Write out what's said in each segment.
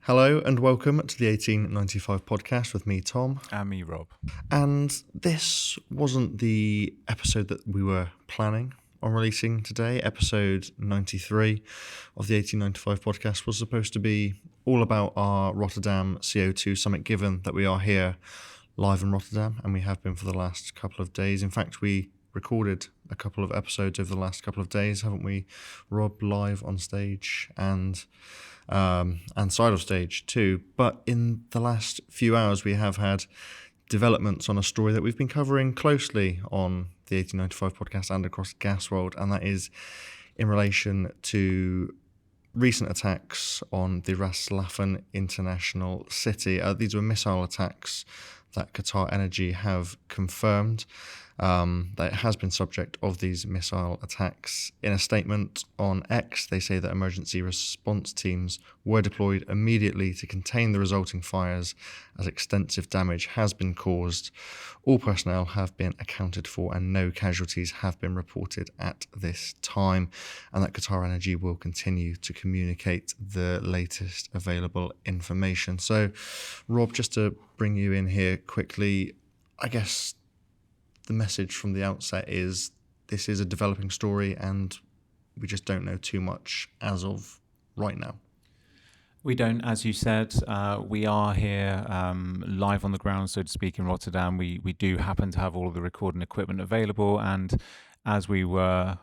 Hello and welcome to the 1895 podcast with me, Tom. And me, Rob. And this wasn't the episode that we were planning on releasing today. Episode 93 of the 1895 podcast was supposed to be all about our Rotterdam CO2 summit, given that we are here live in Rotterdam, and we have been for the last couple of days. In fact, we recorded a couple of episodes over the last couple of days, haven't we, Rob, live on stage and side of stage too. But in the last few hours, we have had developments on a story that we've been covering closely on the 1895 podcast and across Gasworld, and that is in relation to recent attacks on the Ras Laffan Industrial City. These were missile attacks that Qatar Energy have confirmed that it has been subject of these missile attacks. In a statement on X, they say that emergency response teams were deployed immediately to contain the resulting fires as extensive damage has been caused. All personnel have been accounted for and no casualties have been reported at this time, and that Qatar Energy will continue to communicate the latest available information. So, Rob, just to bring you in here quickly, I guess the message from the outset is this is a developing story and we just don't know too much as of right now. We don't, as you said, we are here live on the ground, so to speak, in Rotterdam. We do happen to have all of the recording equipment available, and as we were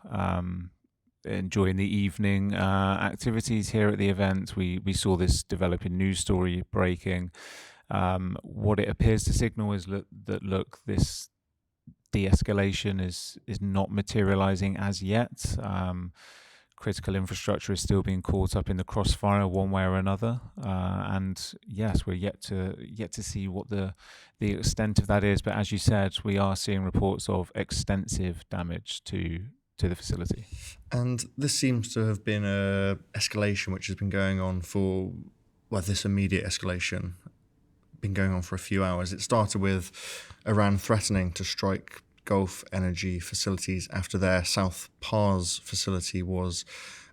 enjoying the evening activities here at the event, we saw this developing news story breaking. What it appears to signal is that this de-escalation is not materializing as yet. Critical infrastructure is still being caught up in the crossfire one way or another, and yes, we're yet to see what the extent of that is. But as you said, we are seeing reports of extensive damage to the facility. And this seems to have been a escalation which has been going on for, this immediate escalation been going on for a few hours. It started with Iran threatening to strike Gulf energy facilities after their South Pars facility was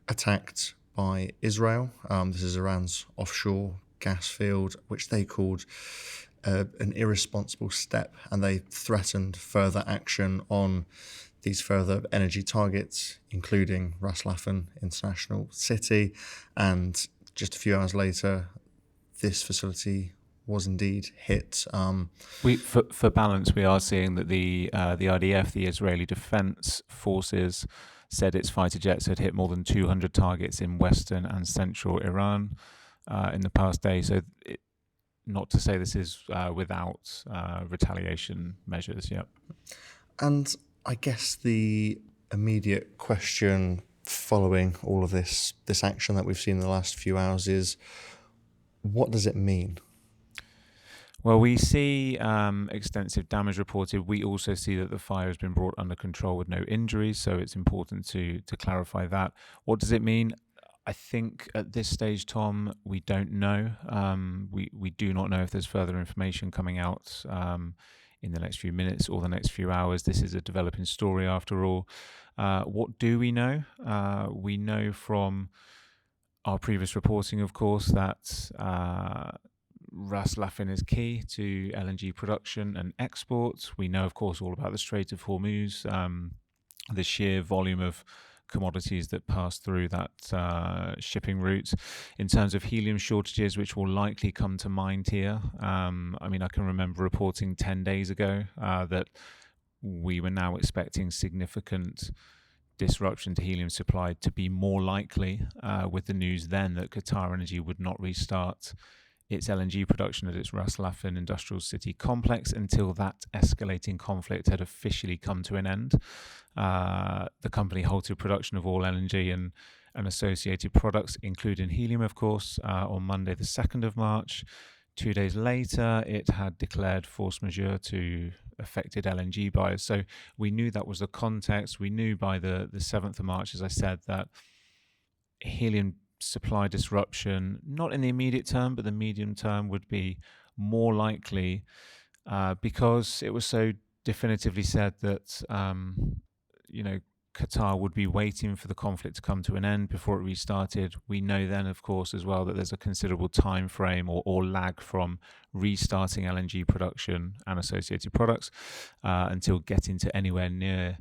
attacked by Israel. This is Iran's offshore gas field, which they called an irresponsible step, and they threatened further action on these further energy targets, including Ras Laffan Industrial City. And just a few hours later, this facility was indeed hit. For balance, we are seeing that the IDF, the Israeli Defense Forces, said its fighter jets had hit more than 200 targets in western and central Iran in the past day. So, not to say this is without retaliation measures. Yep. And I guess the immediate question following all of this action that we've seen in the last few hours is, what does it mean? Well, we see extensive damage reported. We also see that the fire has been brought under control with no injuries, so it's important to clarify that. What does it mean? I think at this stage, Tom, we don't know. We do not know if there's further information coming out in the next few minutes or the next few hours. This is a developing story after all. What do we know? We know from our previous reporting, of course, that Ras Laffan is key to LNG production and exports. We know, of course, all about the Strait of Hormuz, the sheer volume of commodities that pass through that shipping route. In terms of helium shortages, which will likely come to mind here, I can remember reporting 10 days ago that we were now expecting significant disruption to helium supply to be more likely with the news then that Qatar Energy would not restart its LNG production at its Ras Laffan Industrial City complex until that escalating conflict had officially come to an end. The company halted production of all LNG and associated products, including helium, of course, on Monday the 2nd of March. 2 days later, it had declared force majeure to affected LNG buyers. So we knew that was the context. We knew by the 7th of March, as I said, that helium supply disruption, not in the immediate term, but the medium term, would be more likely because it was so definitively said that, Qatar would be waiting for the conflict to come to an end before it restarted. We know then, of course, as well, that there's a considerable time frame or lag from restarting LNG production and associated products until getting to anywhere near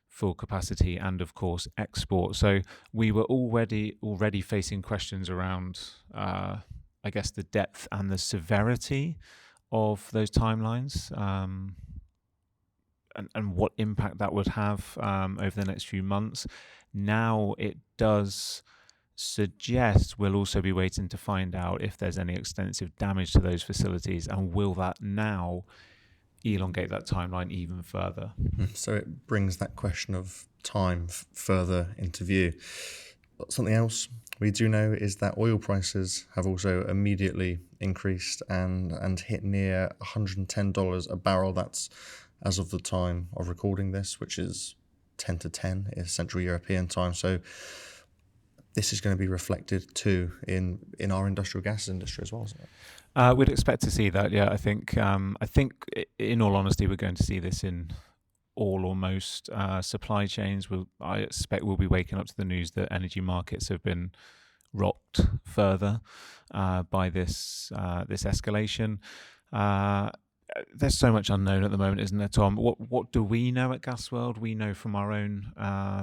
full capacity, and of course export. So we were already facing questions around, I guess, the depth and the severity of those timelines. And what impact that would have over the next few months. Now it does suggest we'll also be waiting to find out if there's any extensive damage to those facilities, and will that now elongate that timeline even further. So it brings that question of time further into view. But something else we do know is that oil prices have also immediately increased and hit near $110 a barrel. That's as of the time of recording this, which is 10 to 10 is Central European time. So this is going to be reflected too in our industrial gas industry as well, isn't it? We'd expect to see that, yeah. I think, in all honesty, we're going to see this in all or most supply chains. I expect we'll be waking up to the news that energy markets have been rocked further by this escalation. There's so much unknown at the moment, isn't there, Tom? What do we know at Gasworld? We know from our own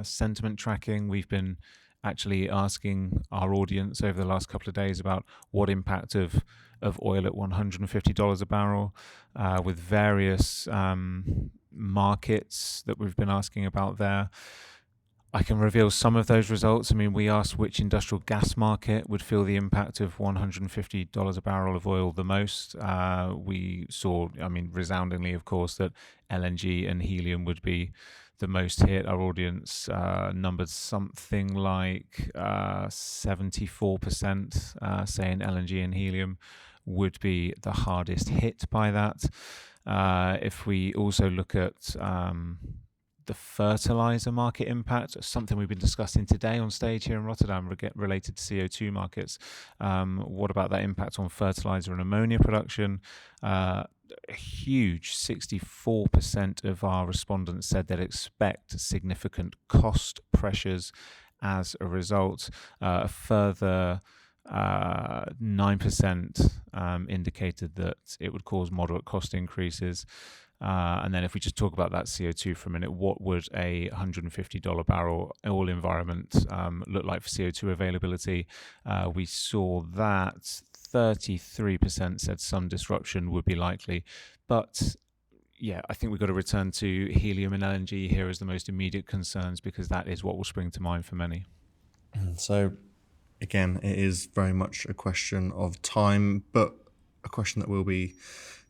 sentiment tracking. We've been actually asking our audience over the last couple of days about what impact of oil at $150 a barrel, with various markets that we've been asking about there. I can reveal some of those results. I mean, we asked which industrial gas market would feel the impact of $150 a barrel of oil the most. We saw, resoundingly, of course, that LNG and helium would be the most hit. Our audience numbered something like 74% saying LNG and helium would be the hardest hit by that. If we also look at the fertilizer market impact, something we've been discussing today on stage here in Rotterdam related to CO2 markets. What about that impact on fertilizer and ammonia production? A huge 64% of our respondents said they'd expect significant cost pressures as a result. A further 9% indicated that it would cause moderate cost increases. And then if we just talk about that CO2 for a minute, what would a $150 barrel oil environment look like for CO2 availability? We saw that 33% said some disruption would be likely. But yeah, I think we've got to return to helium and LNG here as the most immediate concerns, because that is what will spring to mind for many. So again, it is very much a question of time, but a question that we'll be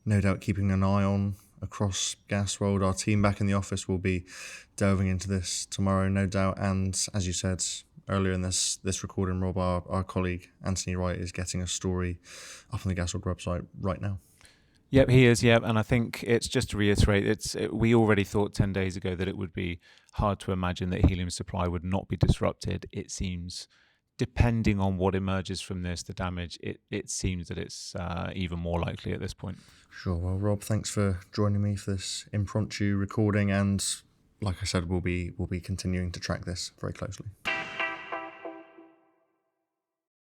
no doubt keeping an eye on across Gasworld. Our team back in the office will be delving into this tomorrow, no doubt. And as you said earlier in this recording, Rob, our colleague Anthony Wright is getting a story up on the Gasworld website right now. Yep, he is. Yep, and I think it's just to reiterate, we already thought 10 days ago that it would be hard to imagine that helium supply would not be disrupted. It seems, depending on what emerges from this, the damage, it seems that it's even more likely at this point. Sure. Well, Rob, thanks for joining me for this impromptu recording, and like I said, we'll be continuing to track this very closely.